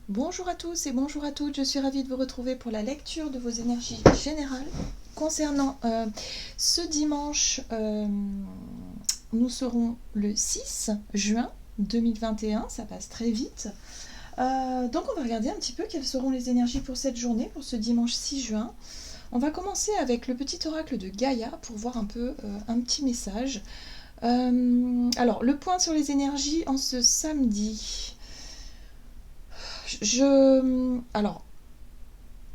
Bonjour à tous et bonjour à toutes, je suis ravie de vous retrouver pour la lecture de vos énergies générales. Concernant ce dimanche, nous serons le 6 juin 2021, ça passe très vite. Donc on va regarder un petit peu quelles seront les énergies pour cette journée, pour ce dimanche 6 juin. On va commencer avec le petit oracle de Gaïa pour voir un peu un petit message. Alors, le point sur les énergies en ce samedi. Alors,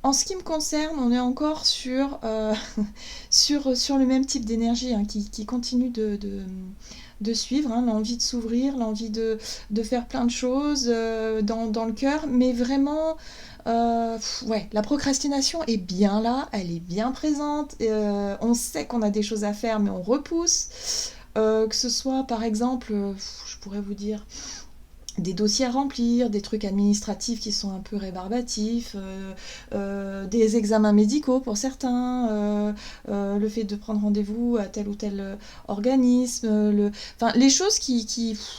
en ce qui me concerne, on est encore sur le même type d'énergie qui continue de suivre, l'envie de s'ouvrir, l'envie de faire plein de choses dans le cœur, mais vraiment, ouais, la procrastination est bien là, elle est bien présente, on sait qu'on a des choses à faire, mais on repousse, que ce soit par exemple, je pourrais vous dire des dossiers à remplir, des trucs administratifs qui sont un peu rébarbatifs, des examens médicaux pour certains, le fait de prendre rendez-vous à tel ou tel organisme, enfin, les choses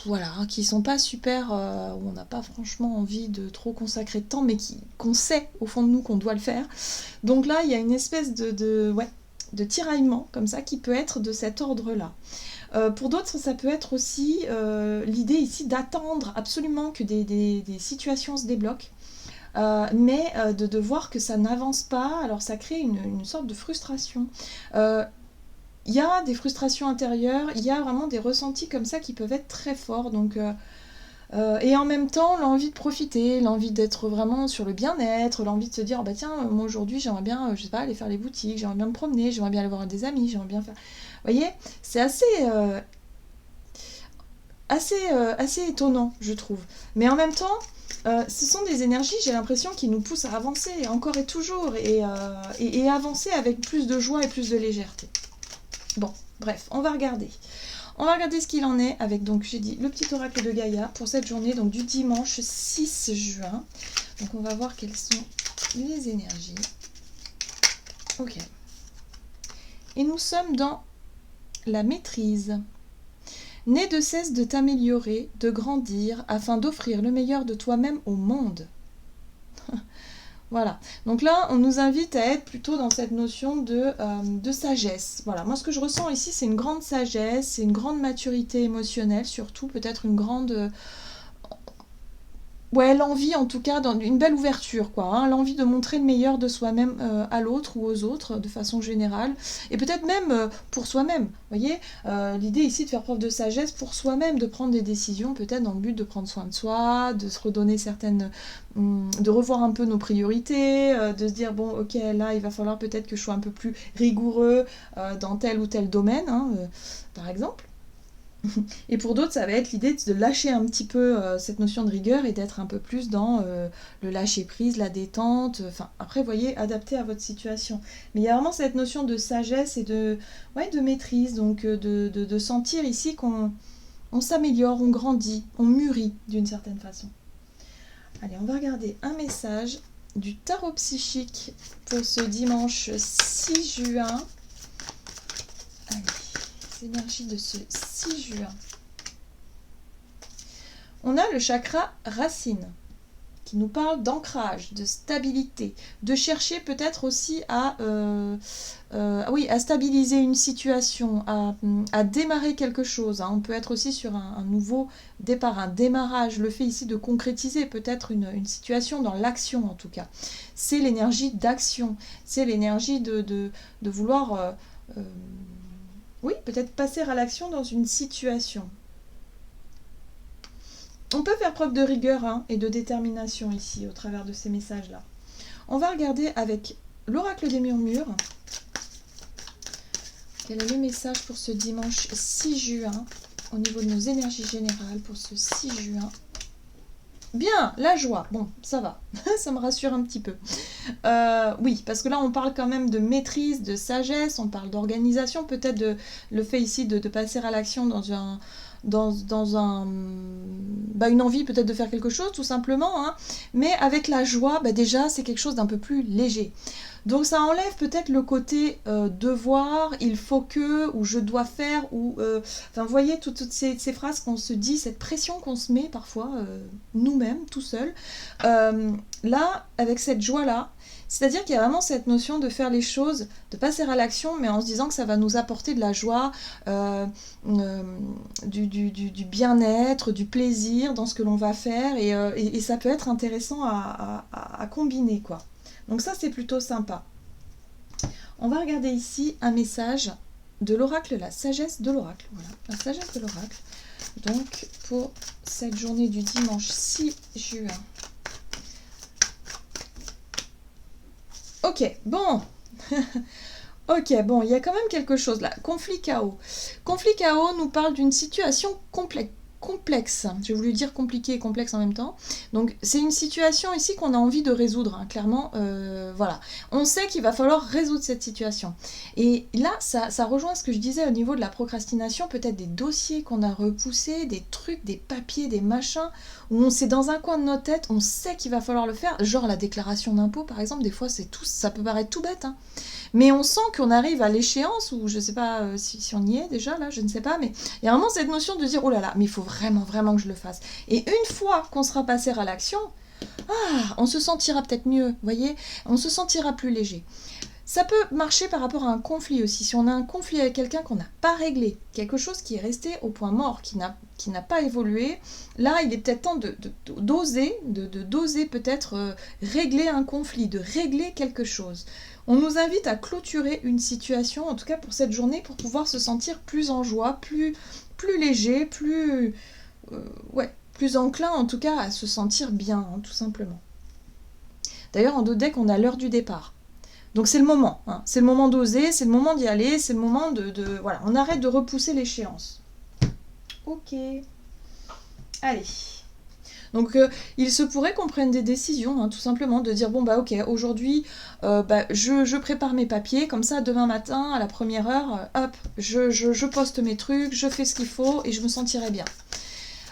voilà, qui sont pas super, où on n'a pas franchement envie de trop consacrer de temps, mais qu'on sait au fond de nous qu'on doit le faire. Donc là, il y a une espèce ouais, de tiraillement comme ça qui peut être de cet ordre-là. Pour d'autres, ça peut être aussi l'idée ici d'attendre absolument que des situations se débloquent, mais de voir que ça n'avance pas, alors ça crée une sorte de frustration. Il y a des frustrations intérieures, il y a vraiment des ressentis comme ça qui peuvent être très forts, donc... et en même temps, l'envie de profiter, l'envie d'être vraiment sur le bien-être, l'envie de se dire, oh bah tiens, moi aujourd'hui j'aimerais bien, je sais pas, aller faire les boutiques, j'aimerais bien me promener, j'aimerais bien aller voir des amis, j'aimerais bien faire... Vous voyez, c'est assez étonnant, je trouve. Mais en même temps, ce sont des énergies, j'ai l'impression, qui nous poussent à avancer encore et toujours, et avancer avec plus de joie et plus de légèreté. Bon, bref, on va regarder. On va regarder ce qu'il en est avec, donc j'ai dit, le petit oracle de Gaïa pour cette journée, donc du dimanche 6 juin. Donc on va voir quelles sont les énergies. Ok. Et nous sommes dans la maîtrise. N'aie de cesse de t'améliorer, de grandir, afin d'offrir le meilleur de toi-même au monde. Voilà. Donc là, on nous invite à être plutôt dans cette notion de sagesse. Voilà. Moi, ce que je ressens ici, c'est une grande sagesse, c'est une grande maturité émotionnelle, surtout peut-être une grande... Ouais, l'envie en tout cas, une belle ouverture, quoi. L'envie de montrer le meilleur de soi-même à l'autre ou aux autres, de façon générale. Et peut-être même pour soi-même, vous voyez. L'idée ici de faire preuve de sagesse pour soi-même, de prendre des décisions peut-être dans le but de prendre soin de soi, de se redonner certaines... de revoir un peu nos priorités, de se dire, bon, ok, là, il va falloir peut-être que je sois un peu plus rigoureux dans tel ou tel domaine, par exemple. Et pour d'autres, ça va être l'idée de lâcher un petit peu cette notion de rigueur et d'être un peu plus dans le lâcher-prise, la détente. Enfin, après, vous voyez, adapté à votre situation. Mais il y a vraiment cette notion de sagesse et ouais, de maîtrise, donc de sentir ici qu'on s'améliore, on grandit, on mûrit d'une certaine façon. Allez, on va regarder un message du tarot psychique pour ce dimanche 6 juin. Allez. Énergie de ce 6 juin. On a le chakra racine qui nous parle d'ancrage, de stabilité, de chercher peut-être aussi à stabiliser une situation, à démarrer quelque chose. On peut être aussi sur un nouveau départ, un démarrage, le fait ici de concrétiser peut-être une situation dans l'action en tout cas. C'est l'énergie d'action, c'est l'énergie de vouloir... oui, peut-être passer à l'action dans une situation. On peut faire preuve de rigueur et de détermination ici, au travers de ces messages-là. On va regarder avec l'oracle des murmures. Quel est le message pour ce dimanche 6 juin, au niveau de nos énergies générales pour ce 6 juin? Bien, la joie. Bon, ça va. Ça me rassure un petit peu. Oui, parce que là, on parle quand même de maîtrise, de sagesse, on parle d'organisation, peut-être le fait ici de passer à l'action une envie peut-être de faire quelque chose, tout simplement. Mais avec la joie, déjà, c'est quelque chose d'un peu plus léger. Donc ça enlève peut-être le côté devoir, il faut que, ou je dois faire, ou... Enfin, vous voyez, toutes ces phrases qu'on se dit, cette pression qu'on se met parfois, nous-mêmes, tout seuls. Là, avec cette joie-là, c'est-à-dire qu'il y a vraiment cette notion de faire les choses, de passer à l'action, mais en se disant que ça va nous apporter de la joie, du bien-être, du plaisir dans ce que l'on va faire, et ça peut être intéressant à combiner, quoi. Donc ça, c'est plutôt sympa. On va regarder ici un message de l'oracle, la sagesse de l'oracle. Voilà, la sagesse de l'oracle. Donc, pour cette journée du dimanche 6 juin. Ok, bon. Ok, bon, il y a quand même quelque chose là. Conflit chaos. Conflit chaos nous parle d'une situation complexe. J'ai voulu dire compliqué et complexe en même temps. Donc c'est une situation ici qu'on a envie de résoudre, hein, clairement. Voilà. On sait qu'il va falloir résoudre cette situation. Et là, ça rejoint ce que je disais au niveau de la procrastination, peut-être des dossiers qu'on a repoussés, des trucs, des papiers, des machins, où c'est dans un coin de notre tête, on sait qu'il va falloir le faire. Genre la déclaration d'impôt, par exemple, des fois c'est tout, ça peut paraître tout bête, hein. Mais on sent qu'on arrive à l'échéance, ou je ne sais pas si on y est déjà, là, je ne sais pas, mais il y a vraiment cette notion de dire, oh là là, mais il faut vraiment que je le fasse. Et une fois qu'on sera passé à l'action, on se sentira peut-être mieux, vous voyez, on se sentira plus léger. Ça peut marcher par rapport à un conflit aussi. Si on a un conflit avec quelqu'un qu'on n'a pas réglé, quelque chose qui est resté au point mort, qui n'a pas évolué, là, il est peut-être temps d'oser peut-être régler un conflit, de régler quelque chose. On nous invite à clôturer une situation, en tout cas pour cette journée, pour pouvoir se sentir plus en joie, plus léger, plus enclin en tout cas à se sentir bien, hein, tout simplement. D'ailleurs, en dos deck, on a l'heure du départ. Donc c'est le moment, hein. C'est le moment d'oser, c'est le moment d'y aller, c'est le moment voilà, on arrête de repousser l'échéance. Ok. Allez. Donc il se pourrait qu'on prenne des décisions, hein, tout simplement, de dire bon bah ok, aujourd'hui je prépare mes papiers, comme ça demain matin à la première heure, hop, je poste mes trucs, je fais ce qu'il faut et je me sentirai bien.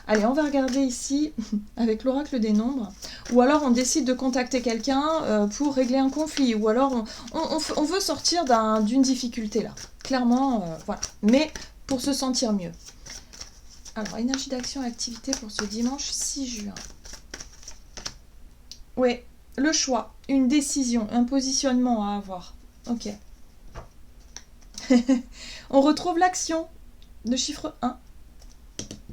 Allez, on va regarder ici avec l'oracle des nombres, ou alors on décide de contacter quelqu'un pour régler un conflit, ou alors on veut sortir d'une difficulté là, clairement, voilà, mais pour se sentir mieux. Alors, énergie d'action et activité pour ce dimanche 6 juin. Oui, le choix, une décision, un positionnement à avoir. Ok. On retrouve l'action, le chiffre 1.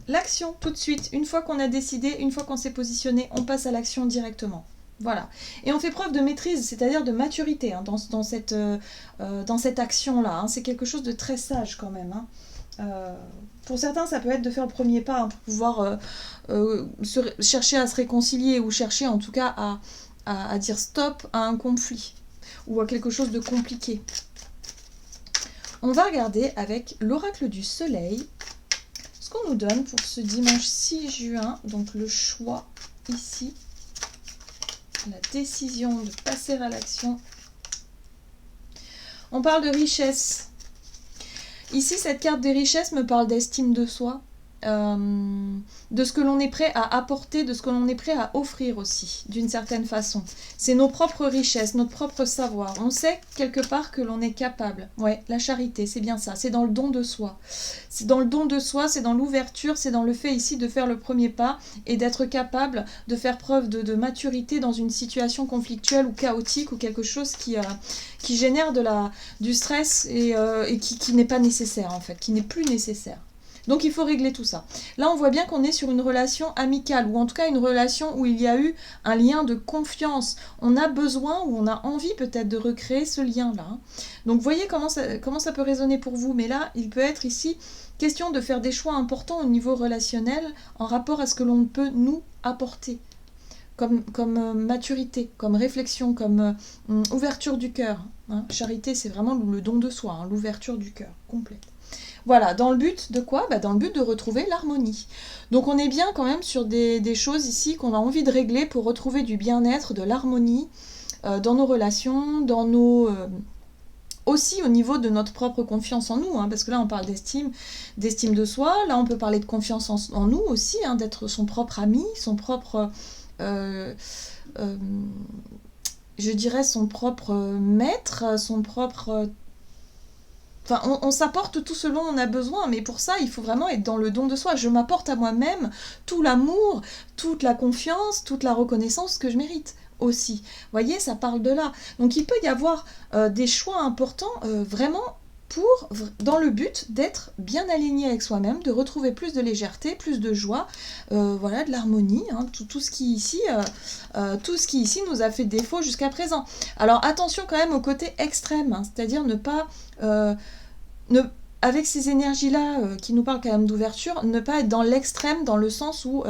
L'action, tout de suite, une fois qu'on a décidé, une fois qu'on s'est positionné, on passe à l'action directement. Voilà. Et on fait preuve de maîtrise, c'est-à-dire de maturité, hein, dans cette action-là. Hein. C'est quelque chose de très sage quand même. Hein. Pour certains, ça peut être de faire le premier pas, hein, pour pouvoir chercher à se réconcilier, ou chercher en tout cas à dire stop à un conflit ou à quelque chose de compliqué. On va regarder avec l'oracle du soleil ce qu'on nous donne pour ce dimanche 6 juin, donc le choix ici, la décision de passer à l'action. On parle de richesse. Ici, cette carte des richesses me parle d'estime de soi, de ce que l'on est prêt à apporter, de ce que l'on est prêt à offrir aussi, d'une certaine façon. C'est nos propres richesses, notre propre savoir. On sait quelque part que l'on est capable. Ouais, la charité, c'est bien ça. C'est dans le don de soi. C'est dans le don de soi, c'est dans l'ouverture, c'est dans le fait ici de faire le premier pas et d'être capable de faire preuve de maturité dans une situation conflictuelle ou chaotique ou quelque chose qui génère du stress et qui n'est pas nécessaire en fait, qui n'est plus nécessaire. Donc il faut régler tout ça. Là on voit bien qu'on est sur une relation amicale, ou en tout cas une relation où il y a eu un lien de confiance. On a besoin, ou on a envie peut-être de recréer ce lien-là. Donc vous voyez comment ça peut résonner pour vous. Mais là, il peut être ici question de faire des choix importants au niveau relationnel en rapport à ce que l'on peut nous apporter. Comme maturité, comme réflexion, comme ouverture du cœur. Hein. Charité, c'est vraiment le don de soi, hein, l'ouverture du cœur complète. Voilà, dans le but de quoi ? Dans le but de retrouver l'harmonie. Donc on est bien quand même sur des choses ici qu'on a envie de régler pour retrouver du bien-être, de l'harmonie dans nos relations, dans nos... aussi au niveau de notre propre confiance en nous, hein, parce que là on parle d'estime de soi, là on peut parler de confiance en nous aussi, hein, d'être son propre ami, son propre... je dirais, son propre maître, son propre... Enfin, on s'apporte tout ce dont on a besoin, mais pour ça, il faut vraiment être dans le don de soi. Je m'apporte à moi-même tout l'amour, toute la confiance, toute la reconnaissance que je mérite aussi. Vous voyez, ça parle de là. Donc il peut y avoir des choix importants vraiment dans le but d'être bien aligné avec soi-même, de retrouver plus de légèreté, plus de joie, voilà, de l'harmonie, hein, tout ce qui ici, tout ce qui ici nous a fait défaut jusqu'à présent. Alors attention quand même au côté extrême, hein, c'est-à-dire ne pas avec ces énergies-là qui nous parlent quand même d'ouverture, ne pas être dans l'extrême, dans le sens où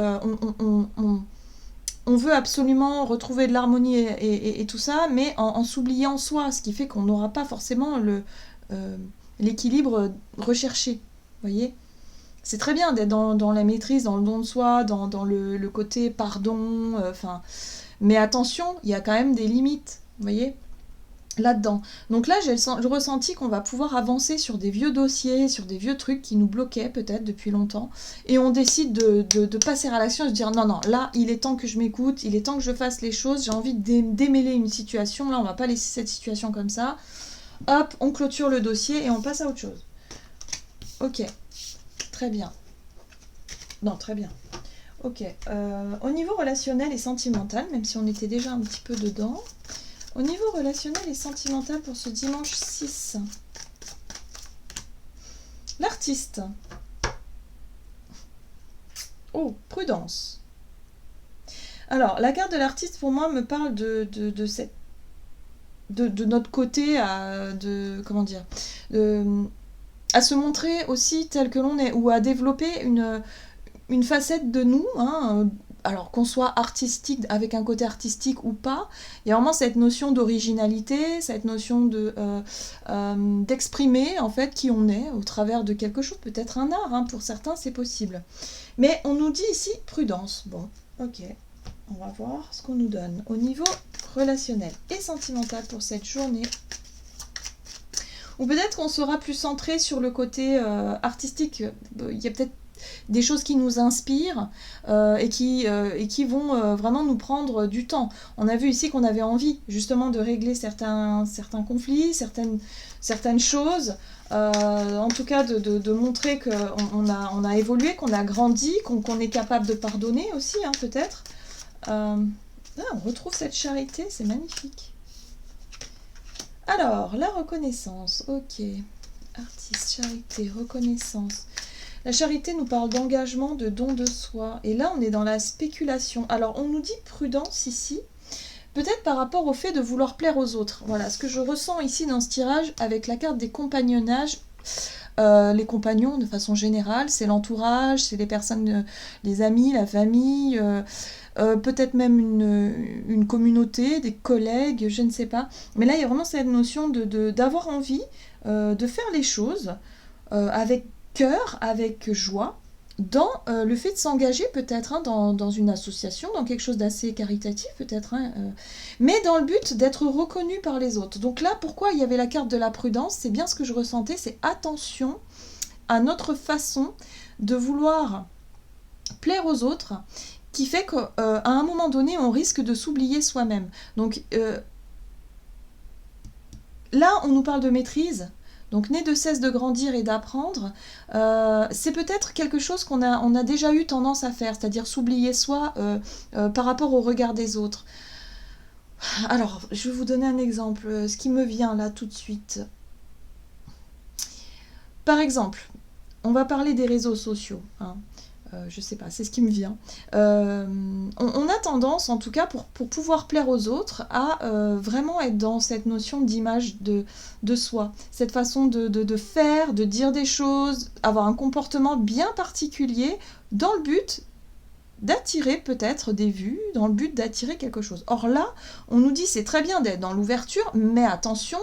on veut absolument retrouver de l'harmonie et tout ça, mais en s'oubliant soi, ce qui fait qu'on n'aura pas forcément l'équilibre recherché. Vous voyez ? C'est très bien d'être dans la maîtrise, dans le don de soi, dans le côté pardon, mais attention, il y a quand même des limites, vous voyez ? Là-dedans. Donc là, j'ai le ressenti qu'on va pouvoir avancer sur des vieux dossiers, sur des vieux trucs qui nous bloquaient peut-être depuis longtemps, et on décide de passer à l'action et de dire non, là, il est temps que je m'écoute, il est temps que je fasse les choses, j'ai envie de démêler une situation, là, on va pas laisser cette situation comme ça. Hop, on clôture le dossier et on passe à autre chose. Ok, très bien. Non, très bien. Ok, au niveau relationnel et sentimental, même si on était déjà un petit peu dedans... Au niveau relationnel et sentimental pour ce dimanche 6, l'artiste. Oh, prudence. Alors, la carte de l'artiste, pour moi, me parle de notre côté à se montrer aussi tel que l'on est, ou à développer une facette de nous, hein, alors qu'on soit artistique, avec un côté artistique ou pas, il y a vraiment cette notion d'originalité, cette notion d'exprimer en fait qui on est au travers de quelque chose, peut-être un art, hein, pour certains c'est possible. Mais on nous dit ici prudence. Bon, ok, on va voir ce qu'on nous donne au niveau relationnel et sentimental pour cette journée. Ou peut-être qu'on sera plus centré sur le côté artistique. Il y a peut-être des choses qui nous inspirent et qui vont vraiment nous prendre du temps. On a vu ici qu'on avait envie justement de régler certains conflits, certaines choses, en tout cas de montrer qu'on a évolué, qu'on a grandi, qu'on est capable de pardonner aussi, hein, peut-être. On retrouve cette charité, c'est magnifique. Alors, la reconnaissance, ok. Artiste, charité, reconnaissance. La charité nous parle d'engagement, de don de soi. Et là, on est dans la spéculation. Alors, on nous dit prudence ici, peut-être par rapport au fait de vouloir plaire aux autres. Voilà, ce que je ressens ici dans ce tirage avec la carte des compagnonnages. Les compagnons, de façon générale, c'est l'entourage, c'est les personnes, les amis, la famille, peut-être même une communauté, des collègues, je ne sais pas. Mais là, il y a vraiment cette notion d'avoir envie de faire les choses avec cœur, avec joie, dans le fait de s'engager peut-être hein, dans une association, dans quelque chose d'assez caritatif peut-être, hein, mais dans le but d'être reconnu par les autres. Donc là, pourquoi il y avait la carte de la prudence, c'est bien ce que je ressentais, c'est attention à notre façon de vouloir plaire aux autres, qui fait qu'à un moment donné, on risque de s'oublier soi-même. Donc là, on nous parle de maîtrise. Donc, né de cesse de grandir et d'apprendre, c'est peut-être quelque chose qu'on a déjà eu tendance à faire, c'est-à-dire s'oublier soi par rapport au regard des autres. Alors, je vais vous donner un exemple, ce qui me vient là tout de suite. Par exemple, on va parler des réseaux sociaux, hein. Je sais pas, c'est ce qui me vient. On a tendance, en tout cas, pour pouvoir plaire aux autres, à vraiment être dans cette notion d'image de soi. Cette façon de faire, de dire des choses, avoir un comportement bien particulier dans le but d'attirer peut-être des vues, dans le but d'attirer quelque chose. Or là, on nous dit c'est très bien d'être dans l'ouverture, mais attention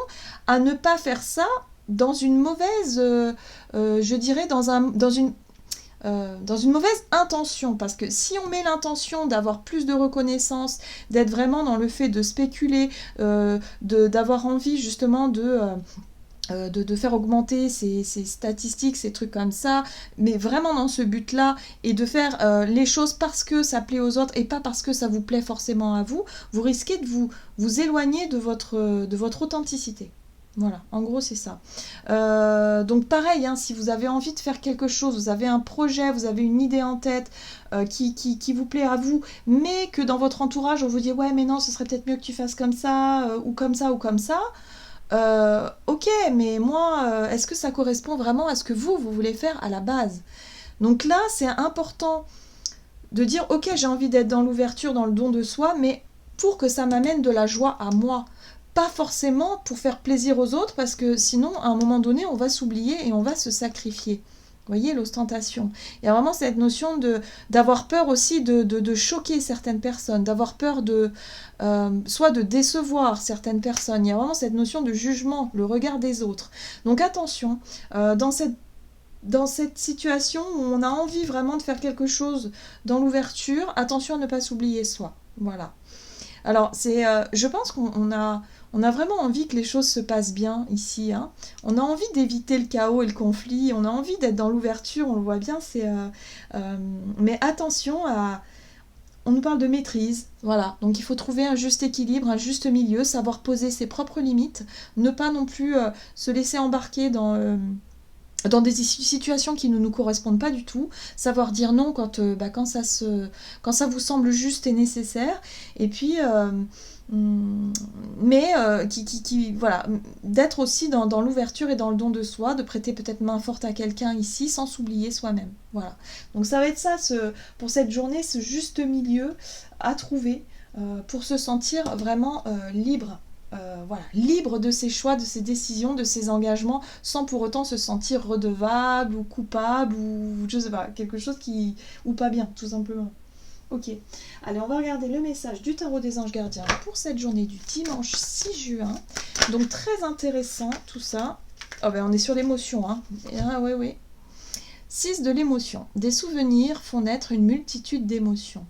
à ne pas faire ça dans une mauvaise, je dirais, dans une mauvaise intention, parce que si on met l'intention d'avoir plus de reconnaissance, d'être vraiment dans le fait de spéculer, d'avoir envie justement de faire augmenter ses statistiques, ces trucs comme ça, mais vraiment dans ce but-là, et de faire les choses parce que ça plaît aux autres et pas parce que ça vous plaît forcément à vous, vous risquez de vous éloigner de votre authenticité. Voilà, en gros c'est ça. Donc pareil, hein, si vous avez envie de faire quelque chose, vous avez un projet, vous avez une idée en tête qui vous plaît à vous, mais que dans votre entourage on vous dit ouais mais non ce serait peut-être mieux que tu fasses comme ça, ou comme ça, ou comme ça, ok, mais moi, est-ce que ça correspond vraiment à ce que vous voulez faire à la base? Donc là, c'est important de dire, ok, j'ai envie d'être dans l'ouverture, dans le don de soi, mais pour que ça m'amène de la joie à moi. Pas forcément pour faire plaisir aux autres, parce que sinon, à un moment donné, on va s'oublier et on va se sacrifier. Vous voyez, l'ostentation. Il y a vraiment cette notion d'avoir peur aussi de choquer certaines personnes, d'avoir peur soit de décevoir certaines personnes. Il y a vraiment cette notion de jugement, le regard des autres. Donc attention, dans cette situation où on a envie vraiment de faire quelque chose dans l'ouverture, attention à ne pas s'oublier soi. Voilà. Alors, je pense qu'on a vraiment envie que les choses se passent bien ici. Hein. On a envie d'éviter le chaos et le conflit. On a envie d'être dans l'ouverture. On le voit bien. Mais attention à. On nous parle de maîtrise. Voilà. Donc, il faut trouver un juste équilibre, un juste milieu, savoir poser ses propres limites, ne pas non plus se laisser embarquer dans des situations qui ne nous correspondent pas du tout, savoir dire non quand ça vous semble juste et nécessaire, et puis voilà, d'être aussi dans l'ouverture et dans le don de soi, de prêter peut-être main forte à quelqu'un ici sans s'oublier soi-même. Voilà. Donc ça va être ça pour cette journée, ce juste milieu à trouver pour se sentir vraiment libre. Voilà, libre de ses choix, de ses décisions, de ses engagements, sans pour autant se sentir redevable ou coupable ou je sais pas, quelque chose ou pas bien, tout simplement. Ok, allez, on va regarder le message du tarot des anges gardiens pour cette journée du dimanche 6 juin. Donc très intéressant tout ça. Oh ben on est sur l'émotion, hein. Ah ouais, ouais. 6 de l'émotion. Des souvenirs font naître une multitude d'émotions.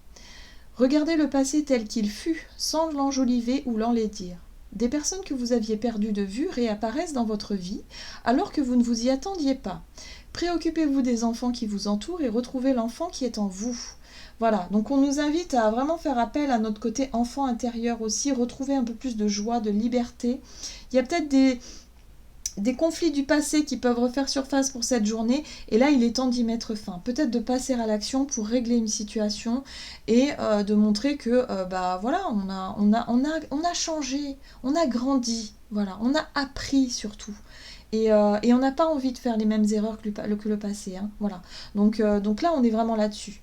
Regardez le passé tel qu'il fut, sans l'enjoliver ou l'enlaidir. Des personnes que vous aviez perdues de vue réapparaissent dans votre vie alors que vous ne vous y attendiez pas. Préoccupez-vous des enfants qui vous entourent et retrouvez l'enfant qui est en vous. Voilà, donc on nous invite à vraiment faire appel à notre côté enfant intérieur aussi, retrouver un peu plus de joie, de liberté. Il y a peut-être des conflits du passé qui peuvent refaire surface pour cette journée, et là il est temps d'y mettre fin. Peut-être de passer à l'action pour régler une situation et de montrer que voilà, on a changé, on a grandi, voilà, on a appris surtout. Et on n'a pas envie de faire les mêmes erreurs que le passé. Hein, voilà. Donc là, on est vraiment là-dessus.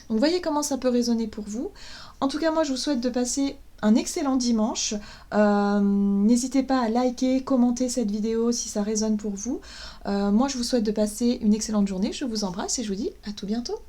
Donc voyez comment ça peut résonner pour vous. En tout cas, moi, je vous souhaite de passer un excellent dimanche. N'hésitez pas à liker, commenter cette vidéo si ça résonne pour vous. Moi, je vous souhaite de passer une excellente journée. Je vous embrasse et je vous dis à tout bientôt.